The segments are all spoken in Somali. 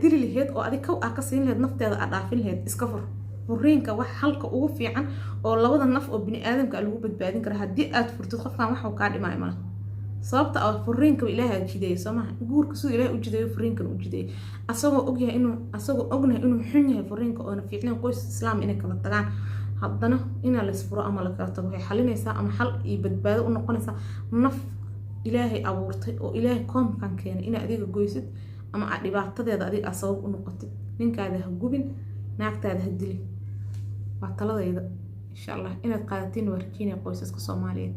dili lahayd oo adig kow ka siin lahayd nafteeda aad dhaafin lahayd iska fur furiinka wax halka ugu fiican oo labada naf oo bini aadamka lagu badbaadin karo haddii aad furtid qofkan wax uu ka dhimay malaha sababta oo furiinka ilaahay jideeyay Soomaa guurka soo ilaahay u jideeyo furiinkan u jideeyay asagoo ogyahay inuu xun yahay furiinka oo fiicnaan qoys islaam inay kala tagaan haddana in la isfuro ama la kala tago waxay xalinaysaa ama xal iyo badbaado u noqonaysaa naf ilaahay abuurtay oo ilaahay koomkan keenay in adiga goysid ama aad dhibaatadeeda adiga sabab u noqotid ninkaada ha gubin naagtaada ha dilin waa taladayda insha Allah inaad qaadatiin warkiina qoysaska Soomaaliyeed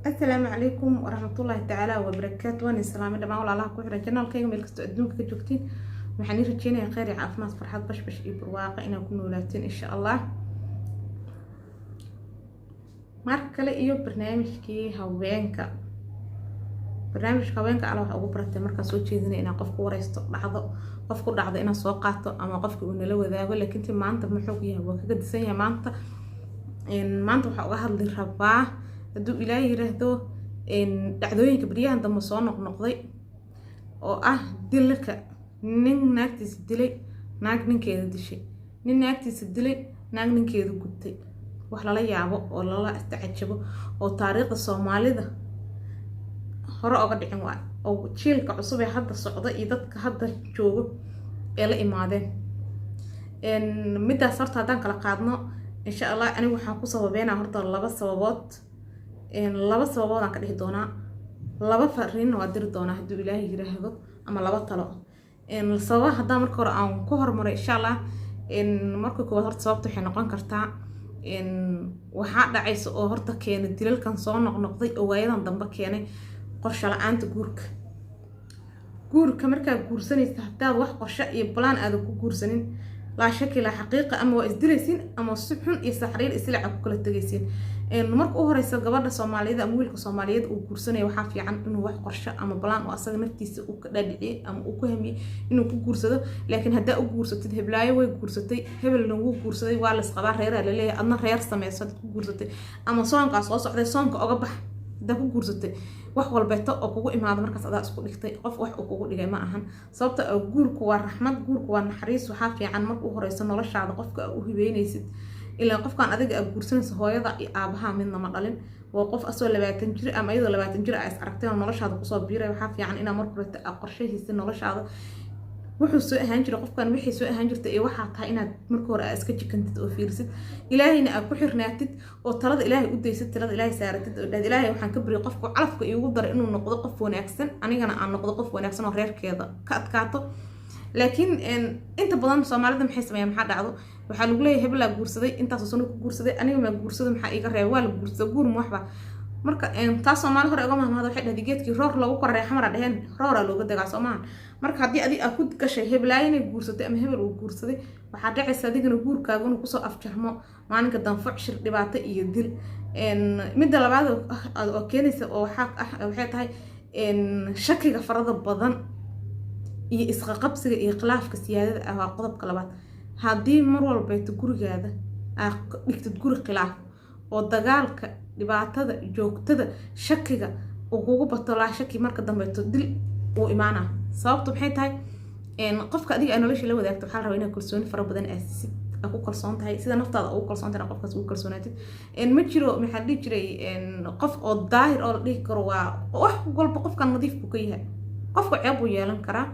السلام عليكم ورحمة الله تعالى وبركاته وأنا سلامة دماغ ولا الله كحرة جنال كيما ملكستو أدنوك كجوكتين وحني رجينا يا خير عافمات فرحات بش برواقع إنا كنا ولاتين إن شاء الله مركلة إيو برنامجكي هوينكا هوينكا على waxa ugu baratay marka soo jeedinay ina qofku wareysto qofku dhacdo ina soo qaato ama qofku uu nala wadaago laakiin maanta muxuu yahay waa kaga disan yahay maanta waxa uga hadli rabaa haduu ilaahay yiraahdo dhacdooyinka bariyahan dambe soo noqnoqday oo dilka nin naagtiisa dilay naag ninkeeda dishay nin naagtiisa dilay naag ninkeeda gubtay wax lala yaabo oo lala istacajabo oo taariikhda Soomaalida hore uga dhicin waa oo jiilka cusub ee hadda socda iyo dadka hadda jooga ee la imaadeen midaas horta hadaan kala qaadno insha Allah anigu waxaan ku sababeynaa horta laba sababood aan ka dhihi doonaa laba fariin waa diri doonaa haduu ilaahay yiraahdo ama laba talo sabab hadaa marka hore aan ku hormaray insha Allah marka koowaad horta sababta waxay noqon kartaa waxa dhacaysa oo horta keenay dilalkan soo noqnoqday oo waayadan dambe keenay qorshe la'aanta guurka marka guursanaysa hadaa wax qorshe iyo plan aad ku guursanin la shaki la xaqiiqa ama waa isdilaysin ama si xun iyo saxriir isla ku kala tagaysin marka u horeysa gabadha Soomaaliyeed ama wiilka Soomaaliyeed uu guursanay waxa fiican inuu wax qorshe ama plan oo asaga naftiisa uu ka dhaadhiciyay ama uu ku hamiyo inuu ku guursado laakiin hadaa uu guursatid heblaayo way guursatay hebelna wuu guursaday waa la isqaba reer la leeyahay adna reer sameysad ku guursatay ama soonka soo socday soonka uga bax da ku guursatay wax walbeeto oo kugu imaado markaas adaa isku dhigtay qof wax uu kugu dhigay ma ahan sababta guurku waa raxmad guurku waa naxariis waxa fiican marka u horeysa noloshaada qofka u hibeynaysid ilaa qofkan adiga aad guursanayso hooyada iyo aabaha midna ma dhalin waa qof asoo 20 jir ama iyadoo 20 jir ay is aragteen noloshaada ku soo biiray waxa fiican ina marka hore qorshehiisa noloshaada wuxuu soo ahaan jiray qofkan wixii soo ahaan jirtay ee waxa tahay inaad marka hore iska jikantid oo fiirsid ilaahayna aad ku xirnaatid oo talada ilaahay u daysid talada ilaahay saaratid oo dhaad ilaahay waxaan ka bari qofku calafka iigu daray inuu noqdo qof wanaagsan anigana aan noqdo qof wanaagsan oo reerkeeda ka adkaato laakiin inta badan Soomaalida maxay sameeyaan maxaa dhacdo waxa lagu leeyahay hebel la guursaday intaas oo sano ku guursaday aniga ma guursaday maxaa iga reeb waa la guursaday guur ma waxba marka taas Soomaali hore uga mahmaado waxay dhahay geedkii roor lagu koray xamara dhaheen roora looga dagaa Soomaan marka hadii aad ku gashay heblaayna guursatay ama hebel uu guursaday waxa dhacaysa adigana guurkaaga inuu ku soo afjarmo maalinka danfuc shir dhibaato iyo dil midda labaad oo keenaysa oo waxay tahay shakiga farada badan iyo isqa qabsiga iyo khilaafka siyaadada ah qodobka labaad hadii mar walba ay gurigaada dhigtid guri khilaaf oo dagaalka dhibaatada joogtada shakiga oo kugu bato la shaki marka dambe dil oo imaana sababtu maxay tahay qofka adiga ay nolosha la wadaagto waxa la rabaa inaad kalsooni fara badan aasid ku kalsoon tahay sida naftaada ugu kalsoon tahay qofkaas ugu kalsoonaatid ma jiro maxaa dhigi jiray qof oo daahir oo la dhigi karo waa wax walba qofkan nadiif buu ka yahay qofka ceeb uu yeelan karaa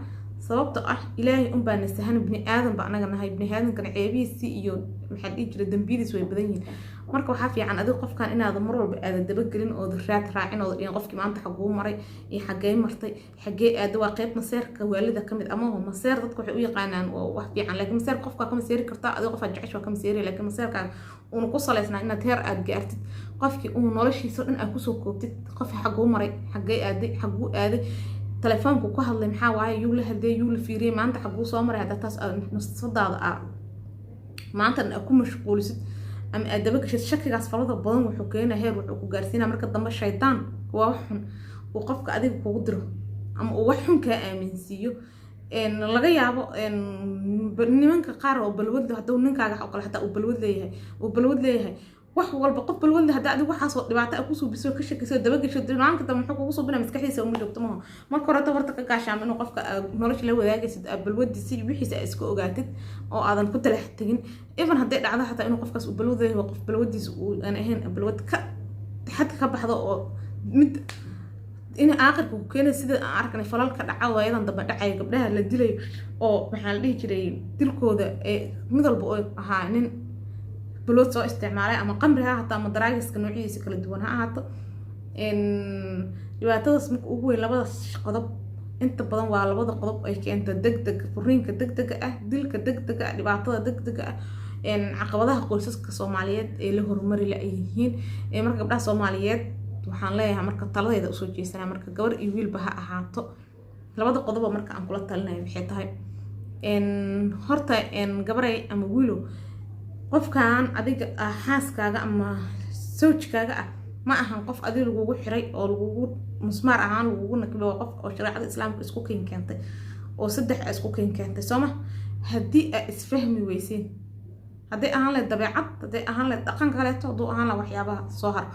sababta ilaahay baa nasahan ibni aadan baa anaga nahay ibni aadan ceebihiisa iyo maxaa dhigi jiray dambidiis way badan yihiin marka waxa fiican adiga qofkan inaad mar walba aad daba galin oo raacin oo qofkii maanta xaguu maray iyo xagee martay xagee aad waa qayb maseerka waalida kamid ama maseer dadku waxay u yaqaanaan wax fiican laakiin maseer qofka kama seeri kartaa adiga qof jecesho kama seeri laakiin maseerka uu ku saleysnaa inaad heer aad gaartid qofkii uu noloshiisa dhan aad ku soo koobtid qof xaguu maray xagee xaguu aaday telefoonku ku hadlay maxaa waaye yuu la hadlay yuu la fiiriyay maanta xaguu soo maray hada taas nafsadaada maanta ku mashquulisid ama adaba gashid shakigaas farada badan wuxuu keenaa heer wuxuu ku gaarsiinaa marka dambe shaydaan waa wax xun oo qofka adiga kugu diro ama uu wax xun kaa aaminsiiyo laga yaabo nimanka qaar oo balwad hadduu ninkaaga oo kale xataa uu balwad leeyahay wax walba qof balwad hadda adigu waxaas oo dhibaato ah ku soo biso ka shakiso daba gasho dinaanka daba muxuu kugu soo binaa maskaxdiisa uma joogto maaha marka hore horta ka gaashaan inuu qofka nolosha la wadaagaysid balwadiisa wixiisa iska ogaatid oo aadan ku talax tagin even haddii dhacdo xataa inuu qofkaas uu balwad leeyahay qof balwadiisa uu aan ahayn balwad ka xad ka baxdo oo mid in aakhirka ku keenay sida aan arkay falalka dhaca waayadan daba dhacay gabdhaha la dilay oo maxaa la dhihi jiray dilkooda mid walba oo ahaa nin balwad soo isticmaalay ama qamri ha ahaato ama daraagiska noocyadiisa kala duwan ha ahaato dhibaatadaas marka ugu weyn labada qodob inta badan waa labada qodob ay keento degdeg furiinka degdega ah dilka degdega ah dhibaatada degdega ah caqabadaha qoysaska Soomaaliyeed ee la horumari la yihiin marka gabdhaha Soomaaliyeed waxaan leeyahay marka taladeeda u soo jeesanaa marka gabar iyo wiilba ha ahaato labada qodob marka aan kula talinayo waxay tahay horta gabaray ama wiilo qofkan adiga xaaskaaga ama sawjkaaga ah ma ahan qof adiga lagu xiray oo lagu musmaar ahaan lagu nakbiyo qof oo shariicada islaamka isku keentay oo saddex isku keentay sooma hadii ay isfahmi weyseen hadii aan la dabeecad hadii aan la dhaqan kale oo aan la waxyaabaha soo har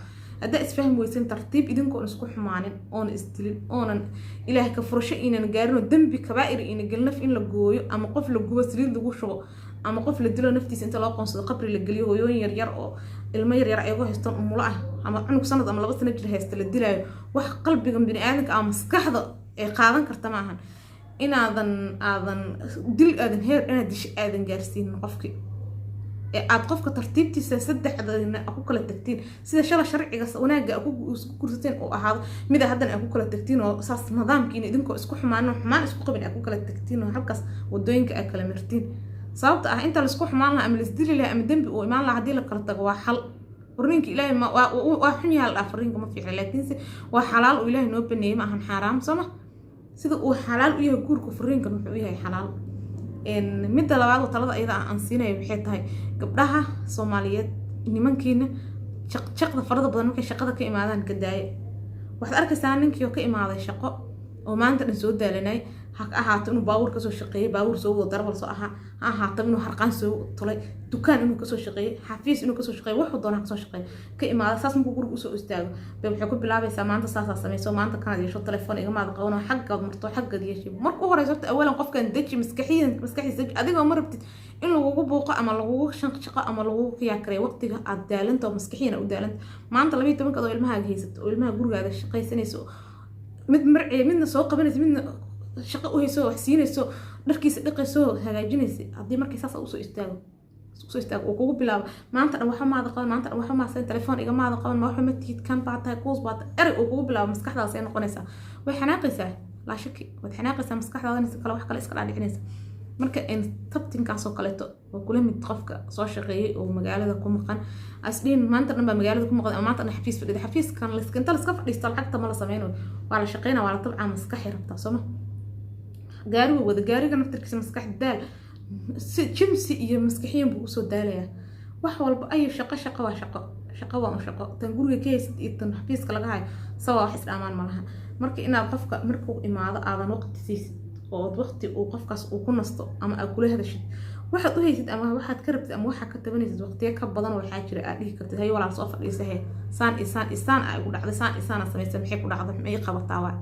hadii isfahmi weyseen tartiib idinkoo isku xumaanin oo isdilin oonan ilaahay ka furasho inaan gaarino dambi kabaa'ir in galnaf in la gooyo ama qof la gubo saliid lagu shubo ama qof la dilo naftiisa inta loo qoonsado qabri la galiyo hooyooyin yar yar oo ilmo yar yar ayagoo haystaan umulo ah ama cunug sanad ama 2 sano jir haysta la dilayo wax qalbiga bini'aadamka ama maskaxda ay qaadan karta maahan inaadan dil aadan heer inaad dish aadan gaarsiin qofkii aad qofka tartiibtiisa saddexdana ku kala tagtiin sida sharciga wanaaga ku isku kursateen oo ahaado mid haddana ku kala tagtiin oo saas nidaamkiina idinkoo isku xumaan isku qabin ku kala tagtiin oo halkaas wadooyinka ay kala martiin sababta ah inta la isku xumaan laha ama la isdili laha ama dambi oo imaan laha hadii la kala tago waa xal furiinka ilaahay waa xun yahay la furiinka ma fiicna laakiin waa xalaal oo ilaahay noo baneeyay ma ahan xaraam sama sida uu xalaal u yahay guurka furiinka wuxuu yahay xalaal midda labaad oo talada ayada aan siinayo waxay tahay gabdhaha Soomaaliyeed nimankiina shaqada farada badan markay shaqada ka imaadaan ka daaya waxaad arkaysaa ninkii oo ka imaaday shaqo oo maanta dhan soo daalanay ha ahaato inuu baawur ka soo shaqeeyay baawur soo wado darbal soo aha ha ahaato inuu harqaan soo tulay dukaan inuu ka soo shaqeeyay xafiis inuu ka soo shaqeeyay wax doona ka soo shaqeeyay ka imaada saas markuu guriga u soo istaago bay waxay ku bilaabaysaa maanta saas sameeyso maanta kana yeesho telefoon iga maad qaban xagga marto xagga yeeshay markuu horeyso awalan qofkan deji maskaxiisa adiga ma rabtid in lagu buuqo ama lagu shaqo ama lagu qiyaakray waqtiga aad daalanto maskaxiina u daalanta maanta 12 oo ilmahaaga haysato oo ilmaha gurigaaga shaqaysanayso mid marcay midna soo qabanayso midna shaqo u hayso wax siinayso dharkiisa dhaqayso hagaajinayso hadii markay saas u soo istaago oo kugu bilaabo maanta dhan waxa maada qaban maanta dhan waxa ma san telefoon iga maada qaban ma waxa ma tiid kan baatay qoos baatay eray oo kugu bilaabo maskaxdaas ay noqonaysaa way xanaaqaysaa la shaki way xanaaqaysaa maskaxdaada inta kale wax kale iska dhaadhicinaysa marka in tabtinkaas oo kaleeto oo kula mid qofka soo shaqeeyay oo magaalada ku maqan asdin maanta dhan ba magaalada ku maqan maanta dhan xafiiskan la iska fadhiisto lacagta ma la sameeyno waa la shaqeynaa waa la tabcaa maskax rabta soma gaariga naftirkiisa maskax daal jimsi iyo maskaxiyan buu soo daalaya wax walba ay shaqo waa shaqo tan guriga ka haysid iyo tan xafiiska laga hayo sawa wax isdhaamaan malaha marka inaad qofka markuu imaado aadan waqti siisid oo waqti uu qofkaas uu ku nasto ama aad kula hadashid waxaad u haysid ama waxaad ka rabtid ama waxa ka tabanaysid waqtiyo ka badan waxaa jira aad dhihi kartid hay walaal soo fadhiisahay saan ay ugu dhacday saan sameeyay maxay ku dhacday maxay qabataa waa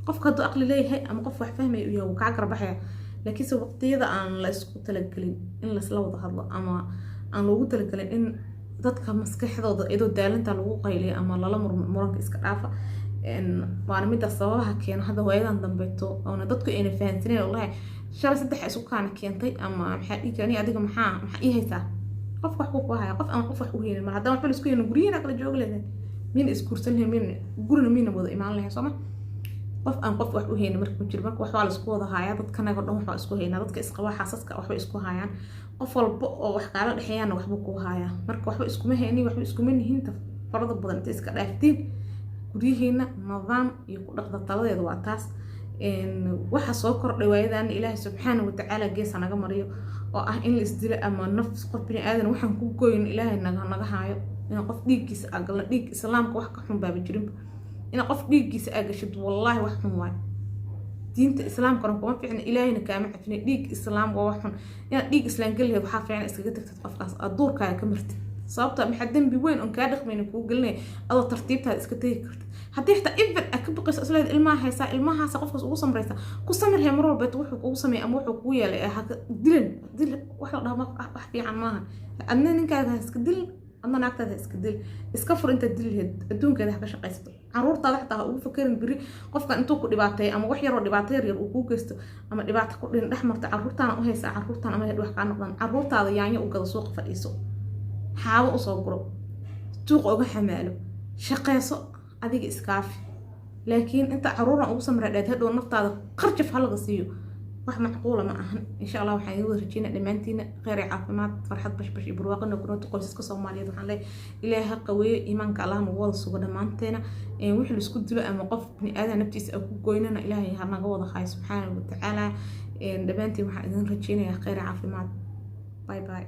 qofka hadduu aqli leeyahay ama qof wax fahmay u yahay ka garbaxaya laakiin waqtiyada aan la isku talagalin in la isla wada hadlo ama aan loogu talagalin in dadka maskaxdooda iyadoo daalanta lagu qayliyo ama lala muranka iska dhaafa waana midda sababaha keena hadda waayadan dambeeto oo dadku ayna fahansaneen wallahi shalay saddex isku kaana keentay ama maxaa dhigani adiga maxaa ii haysaa qof wax ku haya qof aan qof wax u heelin mar haddana wax la isku yeelin guriyana kala joog leedahay min iskursan leeyahay min gurina min wada imaan lahayn soo ma qof aan qof wax u heelin marka jir marka wax waa la isku wada haya dadka naga dhan wax isku heeyna dadka isqaba xaasaska wax isku hayaan qof walba oo wax kala dhaxayaan waxba ku haya marka waxba isku ma heeyni waxba isku ma nihinta farada badan inta iska dhaaftiin gurihiina nidaam iyo ku dhaqda taladeeda waa taas waxa soo kordhay waayadan Ilaahay subhanahu wa ta'ala geesa naga mariyo oo ah in la isdilo ama nafs qof bini aadan waxaan ku gooyin Ilaahay naga haayo in qof dhiigkiisa agala dhiig islaamka wax ka xun baaba jirin in qof dhiigkiisa agashid wallahi wax xun waay diinta islaamkana kuma fiicna ilaahayna kaama cafina dhiig islaam waa waxun inaad dhiig islaan geliheed waxaa fiican iskaga tagtid qofkaas aad duurkaaga ka martid sababta maxaa dembi weyn oon kaa dhaqmayna kuu gelinaya adoo tartiibtaada iska tegi kartid haddii xitaa even aad ka baqayso isleed ilmaha haysaa ilmahaasa qofkaas ugu samraysa ku samirhay mar walbeed wuxuu kugu sameeyay ama wuxuu kugu yeelay dil wax la dhaho wax fiican maaha adna ninkaaga ha iska dil adna naagtaada ha iska dil iska fur intaad dilheed adduunkeeda ha ka shaqaysato caruurtaada xitaa ha ugu fakerin beri qofkan intuu ku dhibaateeyo ama wax yaroo dhibaato yar uu kuu geysto ama dhibaato ku dhin dhex marta caruurtaana u haysaa caruurtaan ama wax kaa noqdaan caruurtaada yaanyo u gado suuqa fadhiiso xaawo usoo guro suuqa uga xamaalo shaqeyso adiga iskaafi laakiin inta caruuran ugu samraadheed hadhow naftaada qarjaf halaga siiyo wax macquula ma ahan insha Allah waxaan idin rajaynaa dhamaantiina khayr iyo caafimaad farxad bashbash iyo barwaaqo noqoto qoysaska Soomaaliyeed waxaan leeyahay Ilaahay ha qaweeyo iimaanka Allah nagu wada sugo dhamaanteena wixii la isku dilo ama qof bini aadan naftiisa ku goynana Ilaahay ha naga wada hayo subhanahu wa ta'ala dhamaantiin waxaan idin rajaynayaa khayr iyo caafimaad bye bye